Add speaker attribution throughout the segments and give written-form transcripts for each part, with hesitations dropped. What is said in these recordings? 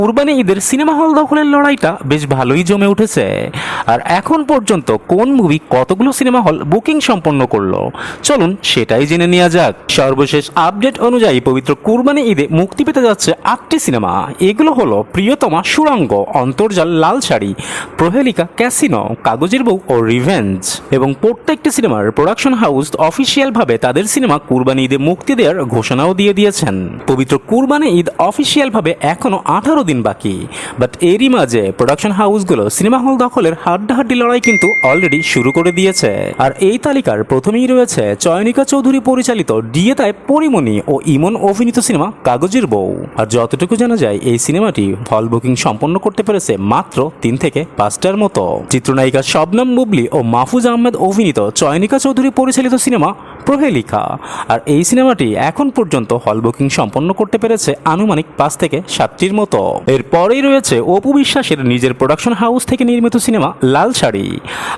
Speaker 1: কুরবানি ঈদের cinema hall দখলের লড়াইটা বেশ ভালোই জমে উঠেছে। আর এখন পর্যন্ত কোন মুভি কতগুলো সিনেমা হল বুকিং সম্পন্ন করলো, চলুন সেটাই জেনে নেওয়া যাক। সর্বশেষ আপডেট অনুযায়ী পবিত্র কুরবানি ঈদে মুক্তি পেতে যাচ্ছে 8টি সিনেমা। এগুলো হলো প্রিয়তমা, সুড়ঙ্গ, অন্তর্জাল, লাল শাড়ি, প্রহেলিকা, ক্যাসিনো, কাগজের বউ ও রিভেঞ্জ। এবং প্রত্যেকটি সিনেমার প্রোডাকশন হাউস অফিসিয়ালভাবে তাদের সিনেমা কুরবানি ঈদে মুক্তি দেওয়ার ঘোষণাও দিয়ে দিয়েছেন। পবিত্র কুরবানি ঈদ অফিসিয়ালভাবে এখনো 18 দিন বাকি, বাট এরই মাঝে প্রোডাকশন হাউসগুলো সিনেমা হল দখলের হাড্ডাহাড্ডি লড়াই কিন্তু অলরেডি শুরু করে দিয়েছে। আর এই তালিকার প্রথমেই রয়েছে চয়নিকা চৌধুরী পরিচালিত ডিএতায় পরিমণি ও ইমন অভিনীত সিনেমা কাগজের বউ। আর যতটুকু জানা যায় এই সিনেমাটি হল বুকিং সম্পন্ন করতে পেরেছে মাত্র 3 থেকে 5টার মতো। চিত্রনায়িকা শবনম বুবলি ও মাহফুজ আহমেদ অভিনীত চয়নিকা চৌধুরী পরিচালিত সিনেমা প্রহেলিকা। আর এই সিনেমাটি এখন পর্যন্ত হল বুকিং সম্পন্ন করতে পেরেছে আনুমানিক 5 থেকে 7টির মতো। এরপরেই রয়েছে অপু বিশ্বাসের নিজের প্রোডাকশন হাউস থেকে নির্মিত সিনেমা লাল শাড়ি।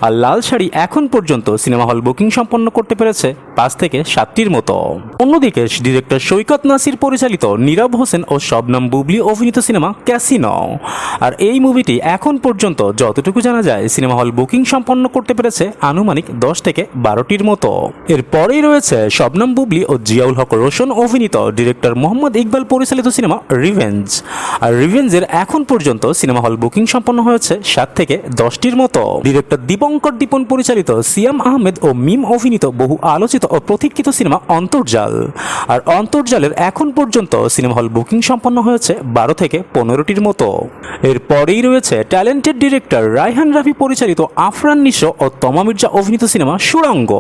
Speaker 1: আর লাল শাড়ি এখন পর্যন্ত সিনেমা হল বুকিং সম্পন্ন করতে পেরেছে 5 থেকে 7টির মতো। অন্যদিকে ডিরেক্টর সৈকত নাসির পরিচালিত নীরব হোসেন ও শবনম বুবলি অভিনীত সিনেমা ক্যাসিনো। আর এই মুভিটি এখন পর্যন্ত যতটুকু জানা যায় সিনেমা হল বুকিং সম্পন্ন করতে পেরেছে আনুমানিক 10 থেকে 12টির মতো। এরপরেই রয়েছে শবনম বুবলি ও জিয়াউল হক রোশন অভিনীত ডিরেক্টর মোহাম্মদ ইকবাল পরিচালিত সিনেমা রিভেঞ্জ। আর রিভেঞ্জের এখন পর্যন্ত সিনেমা হল বুকিং সম্পন্ন হয়েছে 7 থেকে 10টির মতো। ডিরেক্টর দীপঙ্কর দীপন পরিচালিত সিয়াম আহমেদ ও মিম অভিনীত বহু আলোচিত ও প্রতীক্ষিত সিনেমা অন্তর্জাল। আর অন্তর্জালের এখন পর্যন্ত সিনেমা হল বুকিং সম্পন্ন হয়েছে 12 থেকে 15টির মতো। এরপরেই রয়েছে ট্যালেন্টেড ডিরেক্টর রায়হান রাফি পরিচালিত আফরান নিশো ও তমা মির্জা অভিনীত সিনেমা সুড়ঙ্গ।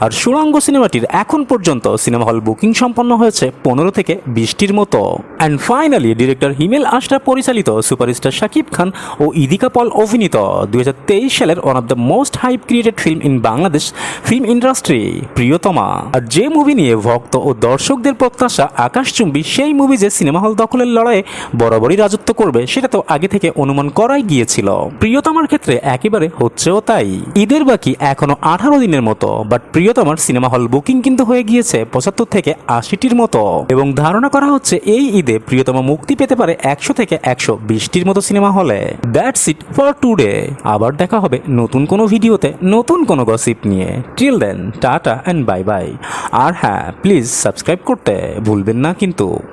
Speaker 1: আর সুড়ঙ্গ সিনেমাটির এখন পর্যন্ত সিনেমা হল বুকিং সম্পন্ন হয়েছে 15 থেকে 20টির মতো। অ্যান্ড ফাইনালি ডিরেক্টর হিমেল আশরাফ পরিচালিত সুপারস্টার শাকিব খান ও ইদিকা পল অভিনীত 2023 সালের one of the most hype created film in Bangladesh film industry প্রিয়তমা। আর যে মুভি নিয়ে ভক্ত ও দর্শকদের প্রত্যাশা আকাশচুম্বী, সেই মুভি যে সিনেমা হল দখলের লড়াইয়ে বরাবরই রাজত্ব করবে সেটা তো আগে থেকে অনুমান করাই গিয়েছিল। প্রিয়তমার ক্ষেত্রে একেবারে হচ্ছেও তাই। ঈদের বাকি এখনো 18 দিনের মতো, বাট প্রিয়তমার সিনেমা হল বুকিং কিন্তু হয়ে গিয়েছে 75 থেকে 80টির মতো। এবং ধারণা করা হচ্ছে এই ঈদে প্রিয়তমা মুক্তি পেতে পারে 100 থেকে 120টির মতো সিনেমা হলে। That's it for today. আবার দেখা হবে নতুন কোনো ভিডিওতে নতুন কোনো গসিপ নিয়ে। Till then tata and bye bye. আর হ্যাঁ, প্লিজ সাবস্ক্রাইব করতে ভুলবেন না কিন্তু।